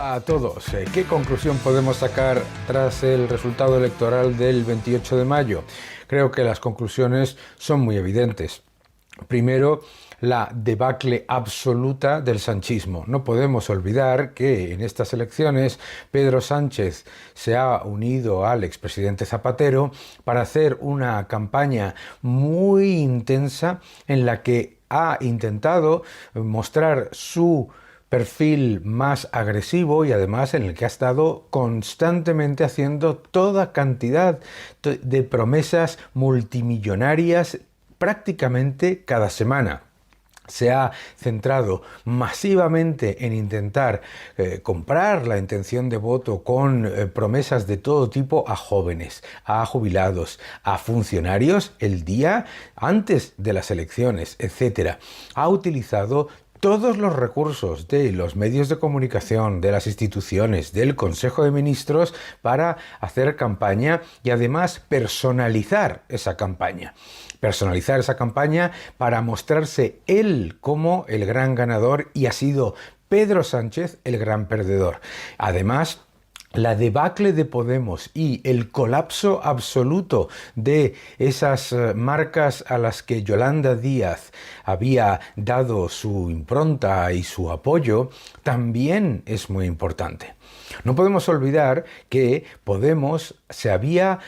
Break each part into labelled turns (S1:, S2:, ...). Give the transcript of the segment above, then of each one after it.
S1: Hola a todos. ¿Qué conclusión podemos sacar tras el resultado electoral del 28 de mayo? Creo que las conclusiones son muy evidentes. Primero, la debacle absoluta del sanchismo. No podemos olvidar que en estas elecciones Pedro Sánchez se ha unido al expresidente Zapatero para hacer una campaña muy intensa en la que ha intentado mostrar su perfil más agresivo y además en el que ha estado constantemente haciendo toda cantidad de promesas multimillonarias prácticamente cada semana. Se ha centrado masivamente en intentar comprar la intención de voto con promesas de todo tipo a jóvenes, a jubilados, a funcionarios el día antes de las elecciones, etc. Ha utilizado todos los recursos de los medios de comunicación, de las instituciones, del Consejo de Ministros para hacer campaña y además personalizar esa campaña. Personalizar esa campaña para mostrarse él como el gran ganador y ha sido Pedro Sánchez el gran perdedor. Además, la debacle de Podemos y el colapso absoluto de esas marcas a las que Yolanda Díaz había dado su impronta y su apoyo también es muy importante. No podemos olvidar que Podemos se había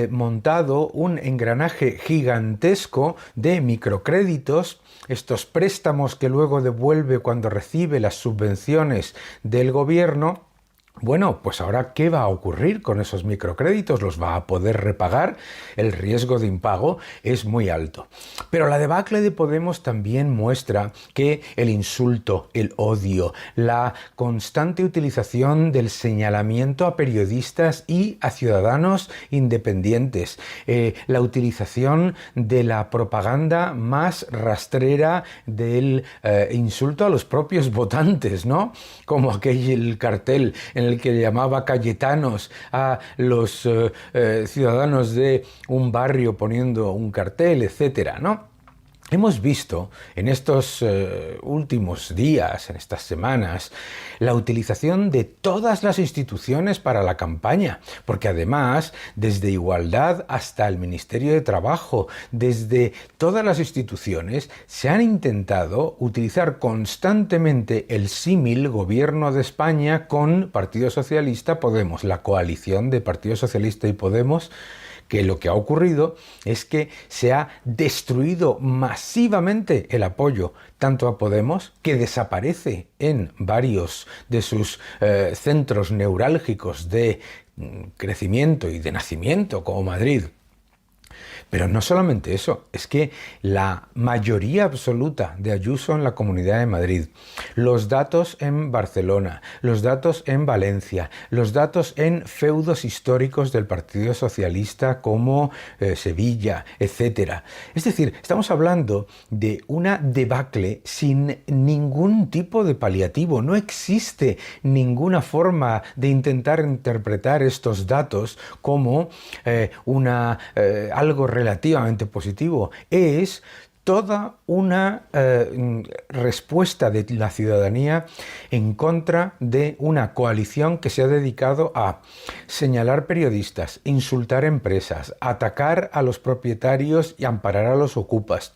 S1: montado un engranaje gigantesco de microcréditos, estos préstamos que luego devuelve cuando recibe las subvenciones del gobierno. Bueno, pues ahora, ¿qué va a ocurrir con esos microcréditos? ¿Los va a poder repagar? El riesgo de impago es muy alto. Pero la debacle de Podemos también muestra que el insulto, el odio, la constante utilización del señalamiento a periodistas y a ciudadanos independientes, la utilización de la propaganda más rastrera del insulto a los propios votantes, ¿no? Como aquel cartel en el que llamaba Cayetanos a los ciudadanos de un barrio poniendo un cartel, etcétera, ¿no? Hemos visto en estos últimos días, en estas semanas, la utilización de todas las instituciones para la campaña, porque además, desde Igualdad hasta el Ministerio de Trabajo, desde todas las instituciones, se han intentado utilizar constantemente el símil Gobierno de España con Partido Socialista, Podemos, la coalición de Partido Socialista y Podemos, que lo que ha ocurrido es que se ha destruido masivamente el apoyo tanto a Podemos, que desaparece en varios de sus centros neurálgicos de crecimiento y de nacimiento, como Madrid. Pero no solamente eso, es que la mayoría absoluta de Ayuso en la Comunidad de Madrid, los datos en Barcelona, los datos en Valencia, los datos en feudos históricos del Partido Socialista como Sevilla, etc. Es decir, estamos hablando de una debacle sin ningún tipo de paliativo. No existe ninguna forma de intentar interpretar estos datos como algo relativamente positivo. Es toda una respuesta de la ciudadanía en contra de una coalición que se ha dedicado a señalar periodistas, insultar empresas, atacar a los propietarios y amparar a los ocupas.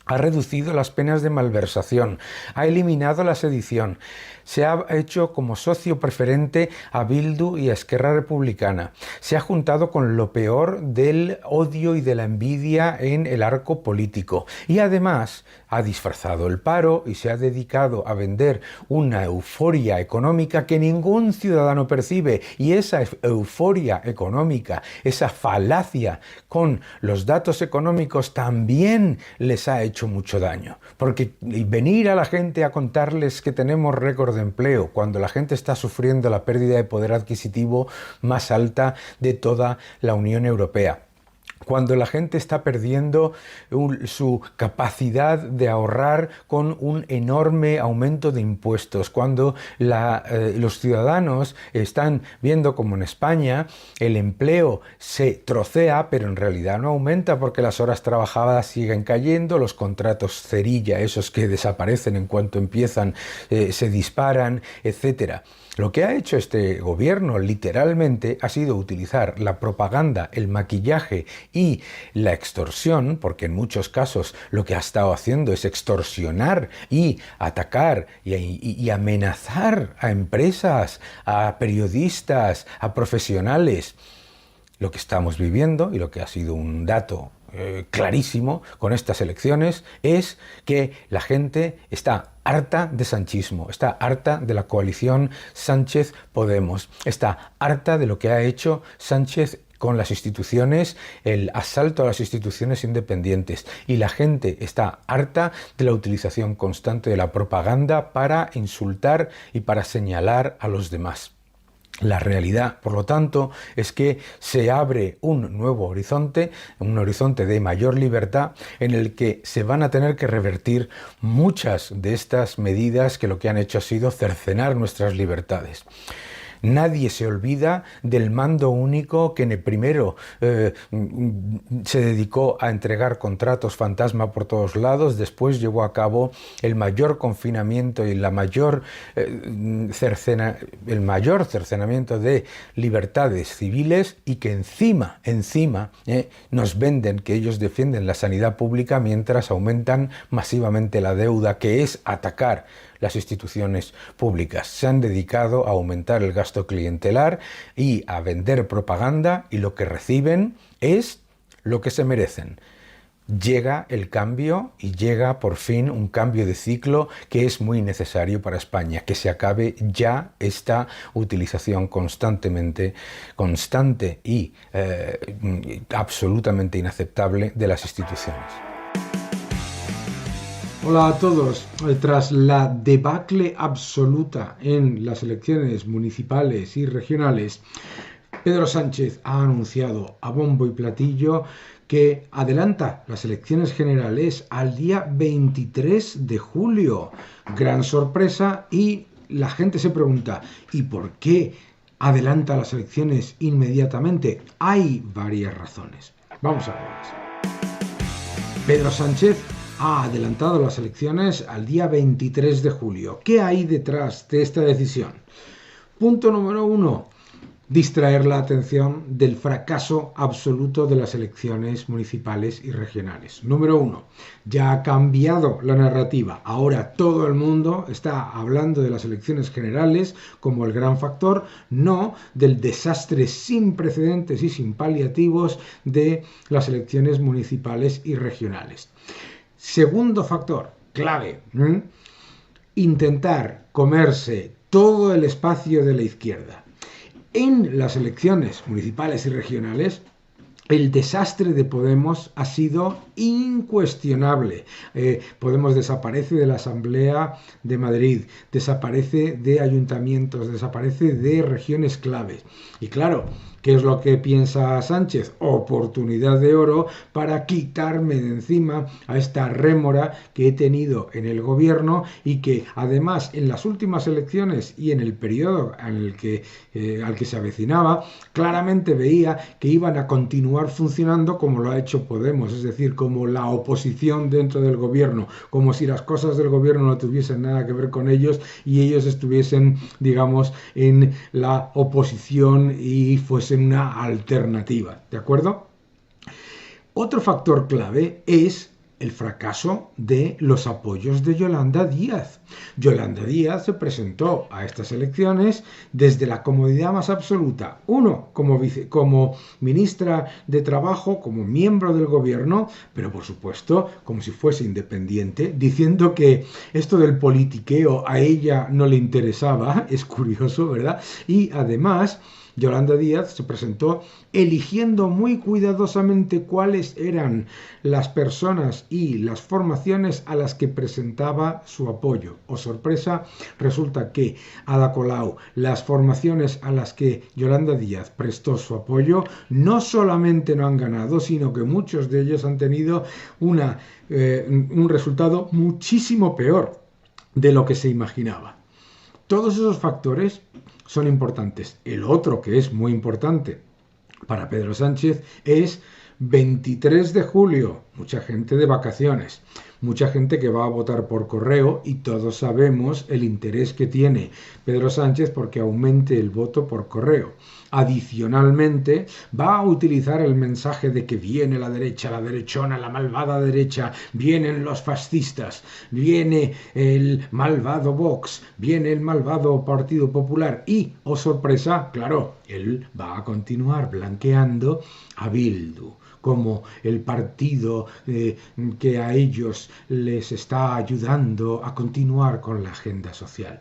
S1: Ha reducido las penas de malversación, ha eliminado la sedición, se ha hecho como socio preferente a Bildu y a Esquerra Republicana, se ha juntado con lo peor del odio y de la envidia en el arco político y además ha disfrazado el paro y se ha dedicado a vender una euforia económica que ningún ciudadano percibe, y esa euforia económica, esa falacia con los datos económicos también les ha hecho mucho daño, porque venir a la gente a contarles que tenemos récord de empleo cuando la gente está sufriendo la pérdida de poder adquisitivo más alta de toda la Unión Europea, cuando la gente está perdiendo su capacidad de ahorrar con un enorme aumento de impuestos, cuando los ciudadanos están viendo como en España el empleo se trocea, pero en realidad no aumenta porque las horas trabajadas siguen cayendo, los contratos cerilla, esos que desaparecen en cuanto empiezan, se disparan, etcétera. Lo que ha hecho este gobierno literalmente ha sido utilizar la propaganda, el maquillaje y la extorsión, porque en muchos casos lo que ha estado haciendo es extorsionar y atacar y amenazar a empresas, a periodistas, a profesionales. Lo que estamos viviendo y lo que ha sido un dato clarísimo con estas elecciones es que la gente está harta de sanchismo, está harta de la coalición Sánchez-Podemos, está harta de lo que ha hecho Sánchez con las instituciones, el asalto a las instituciones independientes, y la gente está harta de la utilización constante de la propaganda para insultar y para señalar a los demás. La realidad, por lo tanto, es que se abre un nuevo horizonte, un horizonte de mayor libertad, en el que se van a tener que revertir muchas de estas medidas que lo que han hecho ha sido cercenar nuestras libertades. Nadie se olvida del mando único que en el primero se dedicó a entregar contratos fantasma por todos lados, después llevó a cabo el mayor confinamiento y el mayor cercenamiento de libertades civiles, y que encima nos venden que ellos defienden la sanidad pública mientras aumentan masivamente la deuda, que es atacar las instituciones públicas. Se han dedicado a aumentar el gasto clientelar y a vender propaganda, y lo que reciben es lo que se merecen. Llega el cambio, y llega por fin un cambio de ciclo que es muy necesario para España, que se acabe ya esta utilización constante y absolutamente inaceptable de las instituciones.
S2: Hola a todos. Tras la debacle absoluta en las elecciones municipales y regionales, Pedro Sánchez ha anunciado a bombo y platillo que adelanta las elecciones generales al día 23 de julio. Gran sorpresa, y la gente se pregunta, ¿y por qué adelanta las elecciones inmediatamente? Hay varias razones. Vamos a verlas. Pedro Sánchez ha adelantado las elecciones al día 23 de julio. ¿Qué hay detrás de esta decisión? Punto número 1. Distraer la atención del fracaso absoluto de las elecciones municipales y regionales. Número 1. Ya ha cambiado la narrativa. Ahora todo el mundo está hablando de las elecciones generales como el gran factor, no del desastre sin precedentes y sin paliativos de las elecciones municipales y regionales. Segundo factor, clave, intentar comerse todo el espacio de la izquierda. En las elecciones municipales y regionales, el desastre de Podemos ha sido incuestionable. Podemos desaparece de la Asamblea de Madrid, desaparece de ayuntamientos, desaparece de regiones claves. Y claro, ¿qué es lo que piensa Sánchez? Oportunidad de oro para quitarme de encima a esta rémora que he tenido en el gobierno, y que además en las últimas elecciones y en el periodo al que se avecinaba, claramente veía que iban a continuar funcionando como lo ha hecho Podemos, es decir, como la oposición dentro del gobierno, como si las cosas del gobierno no tuviesen nada que ver con ellos y ellos estuviesen, digamos, en la oposición y fuesen una alternativa, ¿de acuerdo? Otro factor clave es el fracaso de los apoyos de Yolanda Díaz. Yolanda Díaz se presentó a estas elecciones desde la comodidad más absoluta. Uno, como ministra de Trabajo, como miembro del gobierno, pero por supuesto como si fuese independiente, diciendo que esto del politiqueo a ella no le interesaba. Es curioso, ¿verdad? Y además Yolanda Díaz se presentó eligiendo muy cuidadosamente cuáles eran las personas y las formaciones a las que presentaba su apoyo. Oh sorpresa, resulta que Ada Colau, las formaciones a las que Yolanda Díaz prestó su apoyo, no solamente no han ganado, sino que muchos de ellos han tenido un resultado muchísimo peor de lo que se imaginaba. Todos esos factores son importantes. El otro que es muy importante para Pedro Sánchez es 23 de julio, mucha gente de vacaciones, mucha gente que va a votar por correo y todos sabemos el interés que tiene Pedro Sánchez porque aumente el voto por correo. Adicionalmente, va a utilizar el mensaje de que viene la derecha, la derechona, la malvada derecha, vienen los fascistas, viene el malvado Vox, viene el malvado Partido Popular y, oh sorpresa, claro, él va a continuar blanqueando a Bildu como el partido que a ellos les está ayudando a continuar con la agenda social.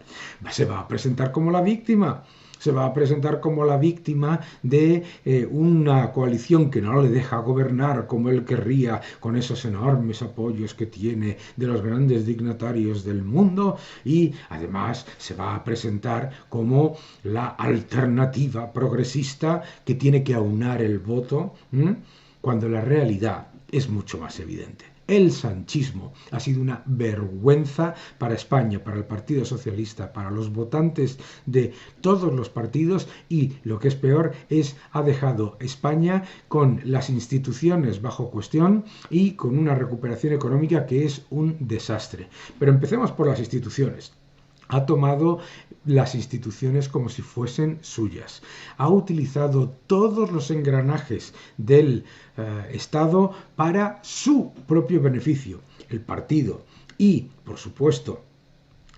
S2: Se va a presentar como la víctima. Se va a presentar como la víctima de una coalición que no le deja gobernar como él querría, con esos enormes apoyos que tiene de los grandes dignatarios del mundo, y además se va a presentar como la alternativa progresista que tiene que aunar el voto, cuando la realidad es mucho más evidente. El sanchismo ha sido una vergüenza para España, para el Partido Socialista, para los votantes de todos los partidos y, lo que es peor, ha dejado España con las instituciones bajo cuestión y con una recuperación económica que es un desastre. Pero empecemos por las instituciones. Ha tomado las instituciones como si fuesen suyas. Ha utilizado todos los engranajes del Estado para su propio beneficio. El partido y, por supuesto,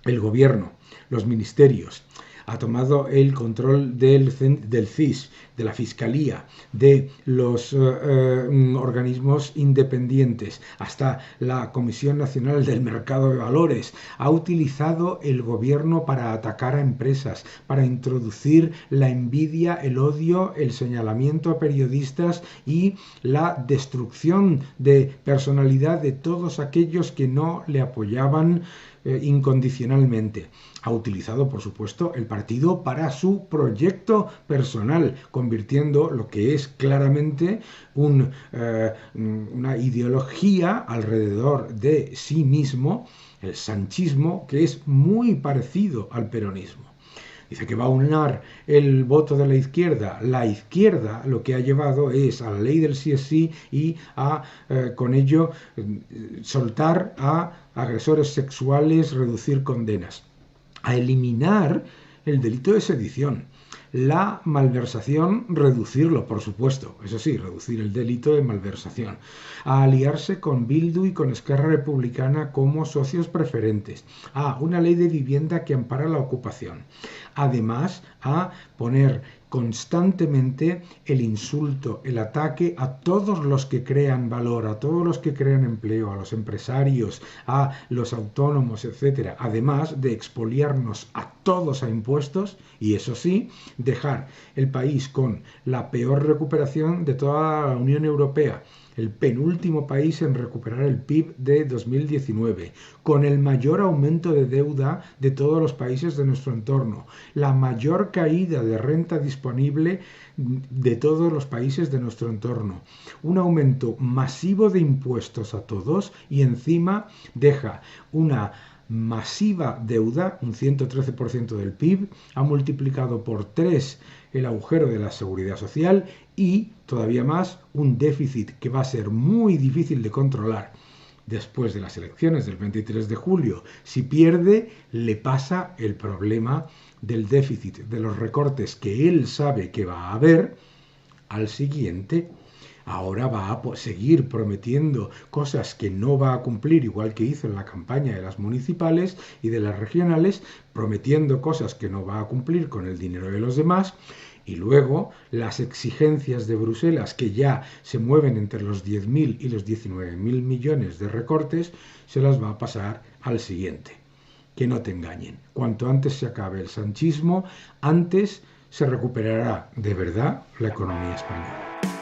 S2: el gobierno, los ministerios. Ha tomado el control del CIS, de la Fiscalía, de los organismos independientes, hasta la Comisión Nacional del Mercado de Valores. Ha utilizado el gobierno para atacar a empresas, para introducir la envidia, el odio, el señalamiento a periodistas y la destrucción de personalidad de todos aquellos que no le apoyaban incondicionalmente. Ha utilizado, por supuesto, el partido para su proyecto personal, convirtiendo lo que es claramente una ideología alrededor de sí mismo, el sanchismo, que es muy parecido al peronismo. Dice que va a unir el voto de la izquierda. La izquierda lo que ha llevado es a la ley del sí es sí y a, con ello, soltar a agresores sexuales, reducir condenas, a eliminar el delito de sedición, la malversación, reducirlo, por supuesto, eso sí, reducir el delito de malversación, a aliarse con Bildu y con Esquerra Republicana como socios preferentes, a una ley de vivienda que ampara la ocupación, además a poner constantemente el insulto, el ataque a todos los que crean valor, a todos los que crean empleo, a los empresarios, a los autónomos, etcétera, además de expoliarnos a todos a impuestos y, eso sí, dejar el país con la peor recuperación de toda la Unión Europea, el penúltimo país en recuperar el PIB de 2019, con el mayor aumento de deuda de todos los países de nuestro entorno, la mayor caída de renta disponible de todos los países de nuestro entorno, un aumento masivo de impuestos a todos y encima deja una masiva deuda, un 113% del PIB, ha multiplicado por 3 el agujero de la seguridad social y, todavía más, un déficit que va a ser muy difícil de controlar después de las elecciones del 23 de julio. Si pierde, le pasa el problema del déficit, de los recortes que él sabe que va a haber, al siguiente. Ahora va a seguir prometiendo cosas que no va a cumplir, igual que hizo en la campaña de las municipales y de las regionales, prometiendo cosas que no va a cumplir con el dinero de los demás, y luego las exigencias de Bruselas, que ya se mueven entre los 10.000 y los 19.000 millones de recortes, se las va a pasar al siguiente. Que no te engañen. Cuanto antes se acabe el sanchismo, antes se recuperará de verdad la economía española.